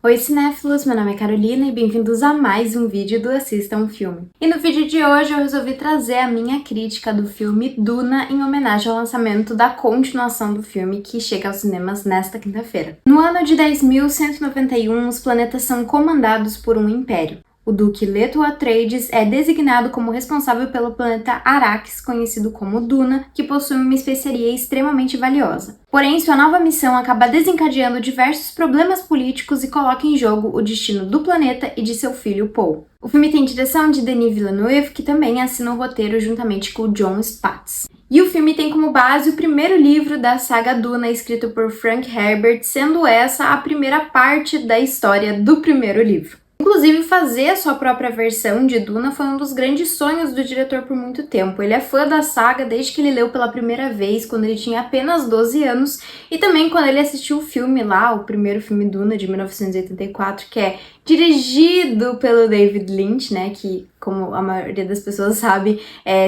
Oi cinéfilos, meu nome é Carolina e bem-vindos a mais um vídeo do Assista um Filme. E no vídeo de hoje eu resolvi trazer a minha crítica do filme Duna em homenagem ao lançamento da continuação do filme que chega aos cinemas nesta quinta-feira. No ano de 10.191, os planetas são comandados por um império. O Duque Leto Atreides é designado como responsável pelo planeta Arrakis, conhecido como Duna, que possui uma especiaria extremamente valiosa. Porém, sua nova missão acaba desencadeando diversos problemas políticos e coloca em jogo o destino do planeta e de seu filho Paul. O filme tem direção de Denis Villeneuve, que também assina o roteiro juntamente com Jon Spaihts. E o filme tem como base o primeiro livro da saga Duna, escrito por Frank Herbert, sendo essa a primeira parte da história do primeiro livro. Inclusive, fazer a sua própria versão de Duna foi um dos grandes sonhos do diretor por muito tempo. Ele é fã da saga desde que ele leu pela primeira vez, quando ele tinha apenas 12 anos, e também quando ele assistiu o filme lá, o primeiro filme Duna, de 1984, que é dirigido pelo David Lynch, né, que, como a maioria das pessoas sabe,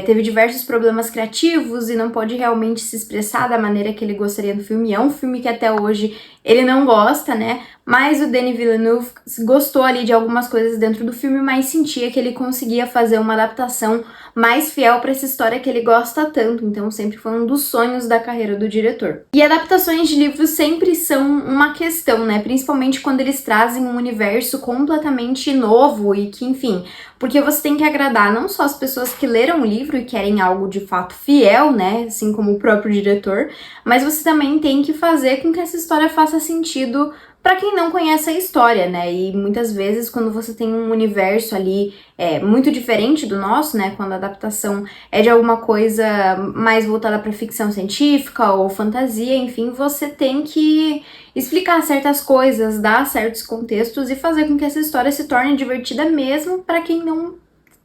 teve diversos problemas criativos e não pôde realmente se expressar da maneira que ele gostaria no filme. É um filme que até hoje ele não gosta, né, mas o Denis Villeneuve gostou ali de algumas coisas dentro do filme, mas sentia que ele conseguia fazer uma adaptação mais fiel para essa história que ele gosta tanto, então sempre foi um dos sonhos da carreira do diretor. E adaptações de livros sempre são uma questão, né, principalmente quando eles trazem um universo completamente novo e que, enfim, porque você tem que agradar não só as pessoas que leram o livro e querem algo de fato fiel, né, assim como o próprio diretor, mas você também tem que fazer com que essa história faça sentido para quem não conhece a história, né? E muitas vezes quando você tem um universo ali muito diferente do nosso, né? Quando a adaptação é de alguma coisa mais voltada para ficção científica ou fantasia, enfim, você tem que explicar certas coisas, dar certos contextos e fazer com que essa história se torne divertida mesmo para quem não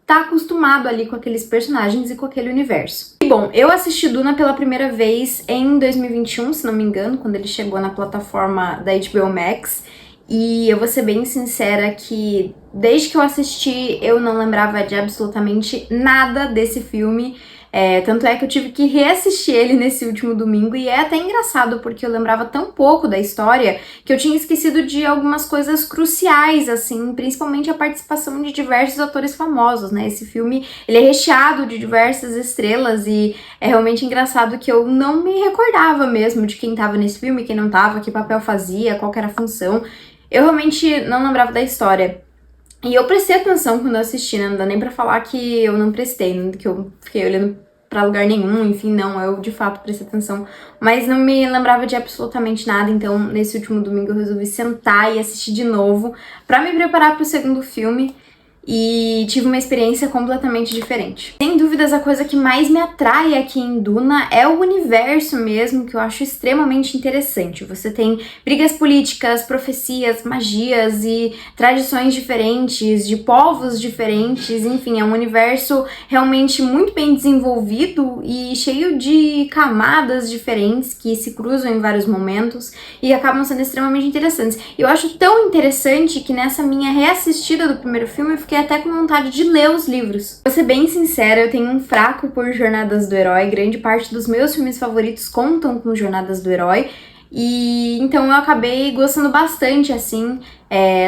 tá acostumado ali com aqueles personagens e com aquele universo. E bom, eu assisti Duna pela primeira vez em 2021, se não me engano, quando ele chegou na plataforma da HBO Max, e eu vou ser bem sincera que desde que eu assisti eu não lembrava de absolutamente nada desse filme. Tanto é que eu tive que reassistir ele nesse último domingo e é até engraçado porque eu lembrava tão pouco da história que eu tinha esquecido de algumas coisas cruciais, assim, principalmente a participação de diversos atores famosos, né? Esse filme, ele é recheado de diversas estrelas e é realmente engraçado que eu não me recordava mesmo de quem tava nesse filme, quem não tava, que papel fazia, qual que era a função. Eu realmente não lembrava da história. E eu prestei atenção quando eu assisti, né? Não dá nem pra falar que eu não prestei, que eu fiquei olhando pra lugar nenhum, enfim, não, eu de fato prestei atenção, mas não me lembrava de absolutamente nada, então nesse último domingo eu resolvi sentar e assistir de novo pra me preparar pro segundo filme. E tive uma experiência completamente diferente. Sem dúvidas, a coisa que mais me atrai aqui em Duna é o universo mesmo, que eu acho extremamente interessante. Você tem brigas políticas, profecias, magias e tradições diferentes, de povos diferentes, enfim, é um universo realmente muito bem desenvolvido e cheio de camadas diferentes que se cruzam em vários momentos e acabam sendo extremamente interessantes. E eu acho tão interessante que nessa minha reassistida do primeiro filme eu fiquei até com vontade de ler os livros. Pra ser bem sincera, eu tenho um fraco por Jornadas do Herói, grande parte dos meus filmes favoritos contam com Jornadas do Herói, e então eu acabei gostando bastante, assim,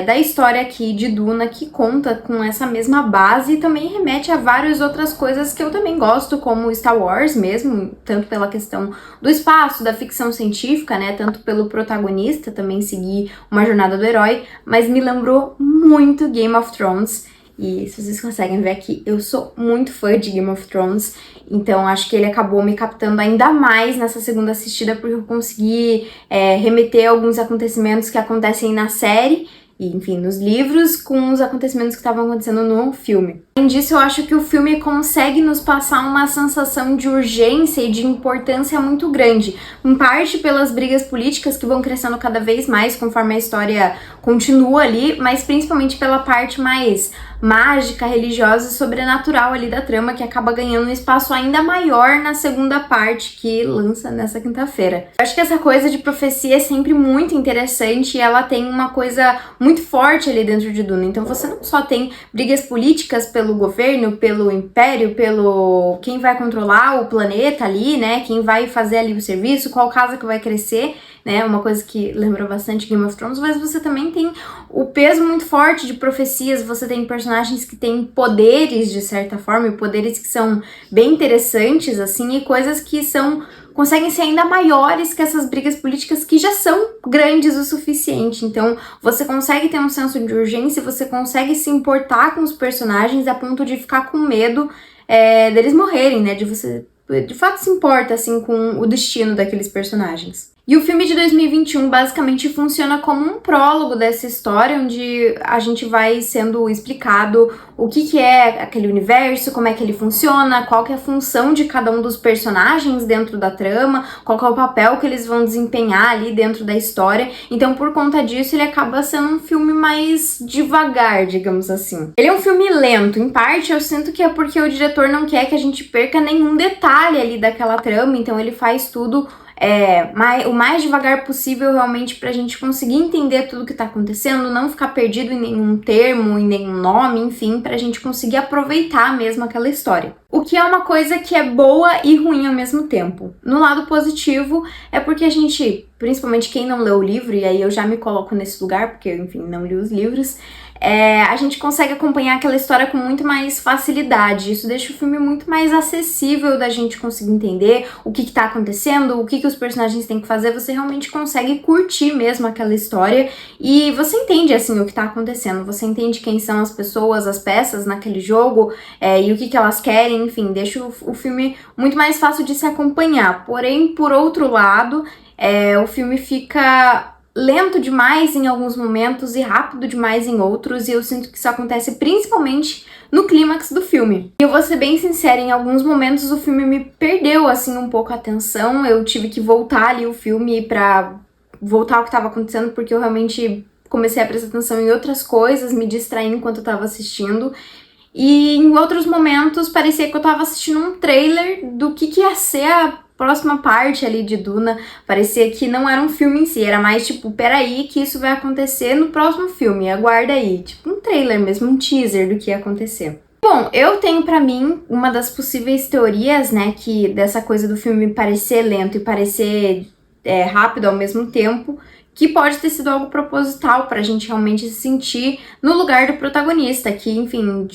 da história aqui de Duna, que conta com essa mesma base e também remete a várias outras coisas que eu também gosto, como Star Wars mesmo, tanto pela questão do espaço, da ficção científica, né, tanto pelo protagonista também seguir uma jornada do herói, mas me lembrou muito Game of Thrones. E se vocês conseguem ver aqui, eu sou muito fã de Game of Thrones, então acho que ele acabou me captando ainda mais nessa segunda assistida, porque eu consegui remeter alguns acontecimentos que acontecem na série, e enfim, nos livros, com os acontecimentos que estavam acontecendo no filme. Além disso, eu acho que o filme consegue nos passar uma sensação de urgência e de importância muito grande, em parte pelas brigas políticas que vão crescendo cada vez mais conforme a história continua ali, mas principalmente pela parte mais mágica, religiosa e sobrenatural ali da trama, que acaba ganhando um espaço ainda maior na segunda parte, que lança nessa quinta-feira. Eu acho que essa coisa de profecia é sempre muito interessante e ela tem uma coisa muito forte ali dentro de Duna. Então você não só tem brigas políticas pelo governo, pelo império, pelo quem vai controlar o planeta ali, né, quem vai fazer ali o serviço, qual casa que vai crescer. né? Uma coisa que lembra bastante Game of Thrones, mas você também tem o peso muito forte de profecias, você tem personagens que têm poderes, de certa forma, e poderes que são bem interessantes, assim, e coisas que conseguem ser ainda maiores que essas brigas políticas que já são grandes o suficiente. Então, você consegue ter um senso de urgência, você consegue se importar com os personagens a ponto de ficar com medo deles morrerem, né? De você, de fato, se importa, assim, com o destino daqueles personagens. E o filme de 2021 basicamente funciona como um prólogo dessa história, onde a gente vai sendo explicado o que é aquele universo, como é que ele funciona, qual que é a função de cada um dos personagens dentro da trama, qual que é o papel que eles vão desempenhar ali dentro da história. Então, por conta disso, ele acaba sendo um filme mais devagar, digamos assim. Ele é um filme lento, em parte eu sinto que é porque o diretor não quer que a gente perca nenhum detalhe ali daquela trama, então ele faz tudo o mais devagar possível realmente pra gente conseguir entender tudo que tá acontecendo, não ficar perdido em nenhum termo, em nenhum nome, enfim, pra gente conseguir aproveitar mesmo aquela história. O que é uma coisa que é boa e ruim ao mesmo tempo. No lado positivo é porque a gente, principalmente quem não leu o livro, e aí eu já me coloco nesse lugar, porque enfim, não li os livros, a gente consegue acompanhar aquela história com muito mais facilidade. Isso deixa o filme muito mais acessível da gente conseguir entender o que tá acontecendo, o que os personagens têm que fazer. Você realmente consegue curtir mesmo aquela história e você entende, assim, o que tá acontecendo. Você entende quem são as pessoas, as peças naquele jogo e o que elas querem, enfim, deixa o filme muito mais fácil de se acompanhar. Porém, por outro lado, o filme fica lento demais em alguns momentos e rápido demais em outros, e eu sinto que isso acontece principalmente no clímax do filme. E eu vou ser bem sincera, em alguns momentos o filme me perdeu, assim, um pouco a atenção, eu tive que voltar ali o filme pra voltar ao que estava acontecendo, porque eu realmente comecei a prestar atenção em outras coisas, me distraindo enquanto eu tava assistindo. E em outros momentos parecia que eu tava assistindo um trailer do que ia ser a próxima parte ali de Duna. Parecia que não era um filme em si, era mais tipo, peraí que isso vai acontecer no próximo filme, aguarda aí. Tipo um trailer mesmo, um teaser do que ia acontecer. Bom, eu tenho pra mim uma das possíveis teorias, né, que dessa coisa do filme parecer lento e parecer rápido ao mesmo tempo, que pode ter sido algo proposital pra gente realmente se sentir no lugar do protagonista, que, enfim,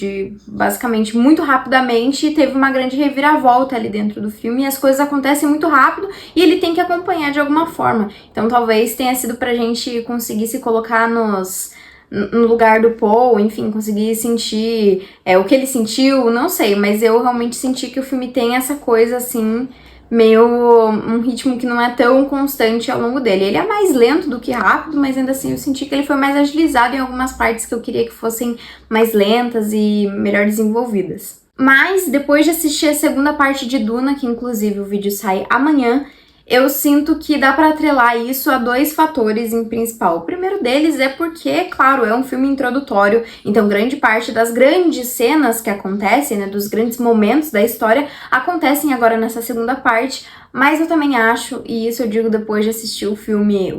basicamente muito rapidamente teve uma grande reviravolta ali dentro do filme e as coisas acontecem muito rápido e ele tem que acompanhar de alguma forma. Então talvez tenha sido pra gente conseguir se colocar no lugar do Paul, enfim, conseguir sentir o que ele sentiu, não sei, mas eu realmente senti que o filme tem essa coisa, assim, meio um ritmo que não é tão constante ao longo dele. Ele é mais lento do que rápido, mas ainda assim eu senti que ele foi mais agilizado em algumas partes que eu queria que fossem mais lentas e melhor desenvolvidas. Mas depois de assistir a segunda parte de Duna, que inclusive o vídeo sai amanhã, eu sinto que dá pra atrelar isso a dois fatores em principal. O primeiro deles é porque, claro, é um filme introdutório, então grande parte das grandes cenas que acontecem, né, dos grandes momentos da história, acontecem agora nessa segunda parte, mas eu também acho, e isso eu digo depois de assistir o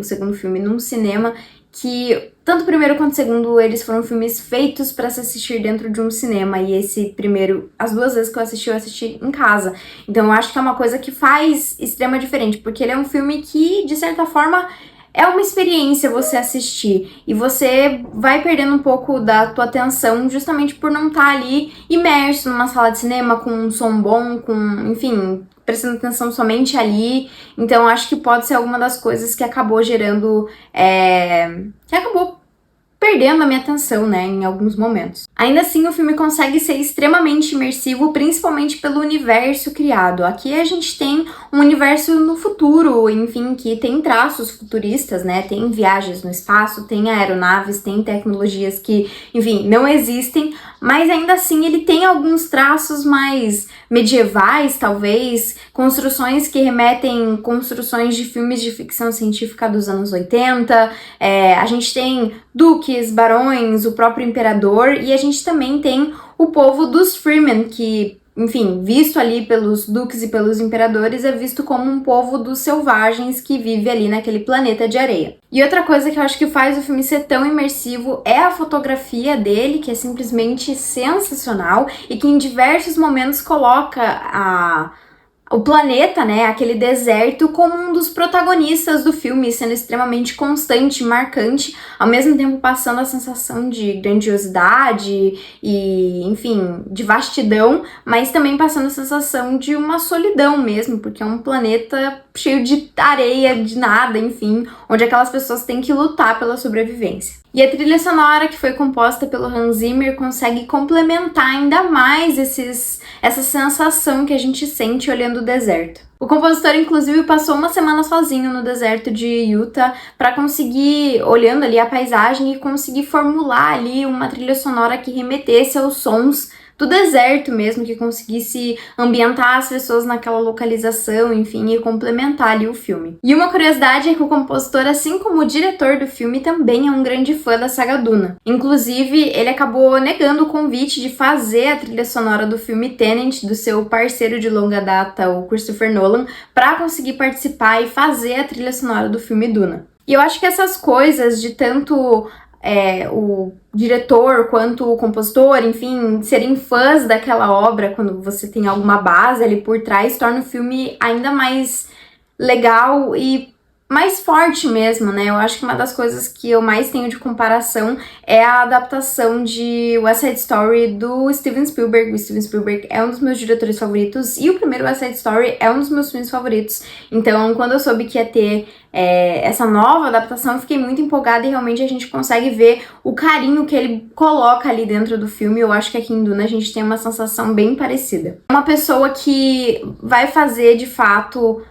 segundo filme num cinema, que tanto o primeiro quanto o segundo, eles foram filmes feitos pra se assistir dentro de um cinema, e esse primeiro, as duas vezes que eu assisti em casa. Então eu acho que é uma coisa que faz extrema diferença, porque ele é um filme que, de certa forma, é uma experiência você assistir, e você vai perdendo um pouco da tua atenção justamente por não estar ali imerso numa sala de cinema com um som bom, enfim, prestando atenção somente ali. Então acho que pode ser alguma das coisas que acabou gerando, que acabou perdendo a minha atenção, né, em alguns momentos. Ainda assim, o filme consegue ser extremamente imersivo, principalmente pelo universo criado. Aqui a gente tem um universo no futuro, enfim, que tem traços futuristas, né, tem viagens no espaço, tem aeronaves, tem tecnologias que, enfim, não existem, mas ainda assim ele tem alguns traços mais medievais, talvez, construções que remetem construções de filmes de ficção científica dos anos 80, a gente tem duques, barões, o próprio imperador, e a gente também tem o povo dos Fremen, que, enfim, visto ali pelos duques e pelos imperadores, é visto como um povo dos selvagens que vive ali naquele planeta de areia. E outra coisa que eu acho que faz o filme ser tão imersivo é a fotografia dele, que é simplesmente sensacional e que em diversos momentos coloca o planeta, né, aquele deserto, como um dos protagonistas do filme, sendo extremamente constante, marcante, ao mesmo tempo passando a sensação de grandiosidade e, enfim, de vastidão, mas também passando a sensação de uma solidão mesmo, porque é um planeta cheio de areia, de nada, enfim, onde aquelas pessoas têm que lutar pela sobrevivência. E a trilha sonora, que foi composta pelo Hans Zimmer, consegue complementar ainda mais essa sensação que a gente sente olhando o deserto. O compositor, inclusive, passou uma semana sozinho no deserto de Utah para conseguir, olhando ali a paisagem, e conseguir formular ali uma trilha sonora que remetesse aos sons do deserto mesmo, que conseguisse ambientar as pessoas naquela localização, enfim, e complementar ali o filme. E uma curiosidade é que o compositor, assim como o diretor do filme, também é um grande fã da saga Duna. Inclusive, ele acabou negando o convite de fazer a trilha sonora do filme Tenet, do seu parceiro de longa data, o Christopher Nolan, para conseguir participar e fazer a trilha sonora do filme Duna. E eu acho que essas coisas de tanto o diretor quanto o compositor, enfim, serem fãs daquela obra, quando você tem alguma base ali por trás, torna o filme ainda mais legal e mais forte mesmo, né? Eu acho que uma das coisas que eu mais tenho de comparação é a adaptação de West Side Story do Steven Spielberg. O Steven Spielberg é um dos meus diretores favoritos e o primeiro West Side Story é um dos meus filmes favoritos. Então, quando eu soube que ia ter essa nova adaptação, eu fiquei muito empolgada e realmente a gente consegue ver o carinho que ele coloca ali dentro do filme. Eu acho que aqui em Duna a gente tem uma sensação bem parecida. Uma pessoa que vai fazer, de fato,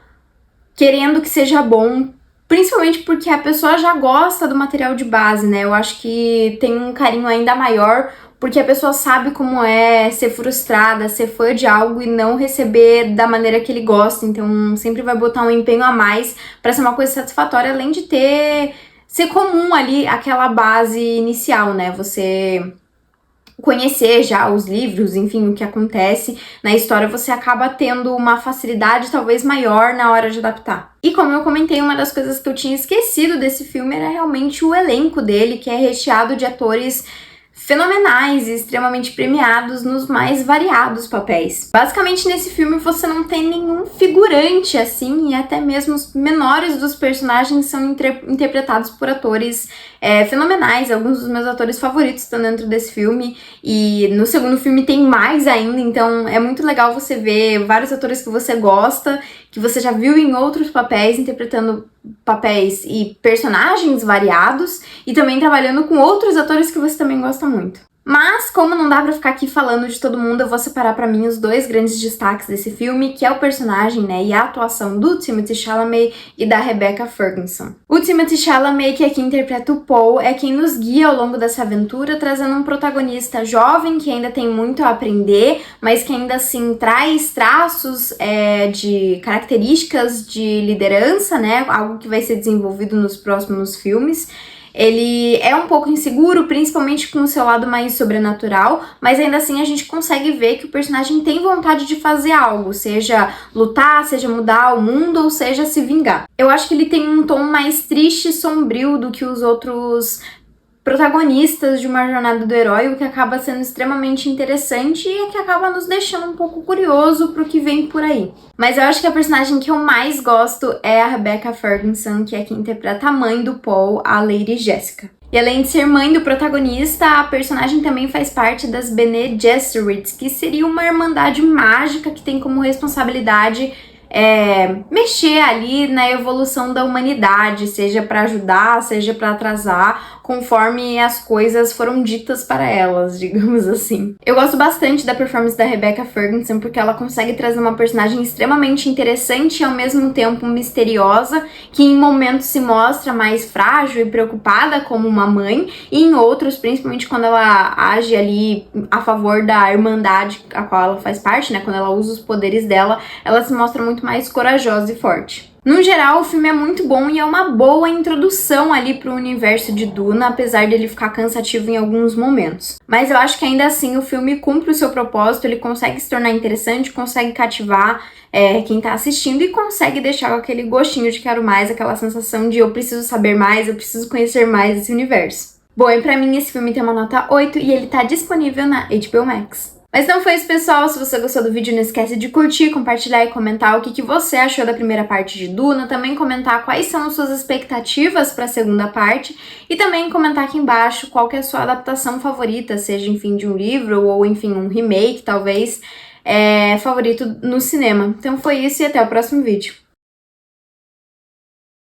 querendo que seja bom, principalmente porque a pessoa já gosta do material de base, né? Eu acho que tem um carinho ainda maior porque a pessoa sabe como é ser frustrada, ser fã de algo e não receber da maneira que ele gosta. Então sempre vai botar um empenho a mais pra ser uma coisa satisfatória, além de ser comum ali aquela base inicial, né? Você conhecer já os livros, enfim, o que acontece na história, você acaba tendo uma facilidade talvez maior na hora de adaptar. E como eu comentei, uma das coisas que eu tinha esquecido desse filme era realmente o elenco dele, que é recheado de atores fenomenais e extremamente premiados nos mais variados papéis. Basicamente, nesse filme você não tem nenhum figurante, assim, e até mesmo os menores dos personagens são interpretados por atores fenomenais. Alguns dos meus atores favoritos estão dentro desse filme, e no segundo filme tem mais ainda, então é muito legal você ver vários atores que você gosta, que você já viu em outros papéis, interpretando papéis e personagens variados, e também trabalhando com outros atores que você também gosta muito. Mas, como não dá pra ficar aqui falando de todo mundo, eu vou separar pra mim os dois grandes destaques desse filme, que é o personagem, né, e a atuação do Timothée Chalamet e da Rebecca Ferguson. O Timothée Chalamet, que aqui interpreta o Paul, é quem nos guia ao longo dessa aventura, trazendo um protagonista jovem que ainda tem muito a aprender, mas que ainda assim traz traços de características de liderança, né, algo que vai ser desenvolvido nos próximos filmes. Ele é um pouco inseguro, principalmente com o seu lado mais sobrenatural, mas ainda assim a gente consegue ver que o personagem tem vontade de fazer algo, seja lutar, seja mudar o mundo, ou seja se vingar. Eu acho que ele tem um tom mais triste e sombrio do que os outros protagonistas de uma jornada do herói, o que acaba sendo extremamente interessante e que acaba nos deixando um pouco curioso pro que vem por aí. Mas eu acho que a personagem que eu mais gosto é a Rebecca Ferguson, que é quem interpreta a mãe do Paul, a Lady Jessica. E além de ser mãe do protagonista, a personagem também faz parte das Bene Gesserit, que seria uma irmandade mágica que tem como responsabilidade mexer ali na evolução da humanidade, seja para ajudar, seja para atrasar, conforme as coisas foram ditas para elas, digamos assim. Eu gosto bastante da performance da Rebecca Ferguson porque ela consegue trazer uma personagem extremamente interessante e ao mesmo tempo misteriosa, que em momentos se mostra mais frágil e preocupada como uma mãe, e em outros, principalmente quando ela age ali a favor da irmandade a qual ela faz parte, né, quando ela usa os poderes dela, ela se mostra muito mais corajosa e forte. No geral, o filme é muito bom e é uma boa introdução ali pro universo de Duna, apesar dele ficar cansativo em alguns momentos. Mas eu acho que ainda assim o filme cumpre o seu propósito, ele consegue se tornar interessante, consegue cativar quem tá assistindo e consegue deixar com aquele gostinho de quero mais, aquela sensação de eu preciso saber mais, eu preciso conhecer mais esse universo. Bom, e pra mim esse filme tem uma nota 8 e ele tá disponível na HBO Max. Mas não foi isso, pessoal. Se você gostou do vídeo, não esquece de curtir, compartilhar e comentar o que você achou da primeira parte de Duna. Também comentar quais são as suas expectativas para a segunda parte. E também comentar aqui embaixo qual que é a sua adaptação favorita, seja, enfim, de um livro ou, enfim, um remake, talvez, favorito no cinema. Então foi isso e até o próximo vídeo.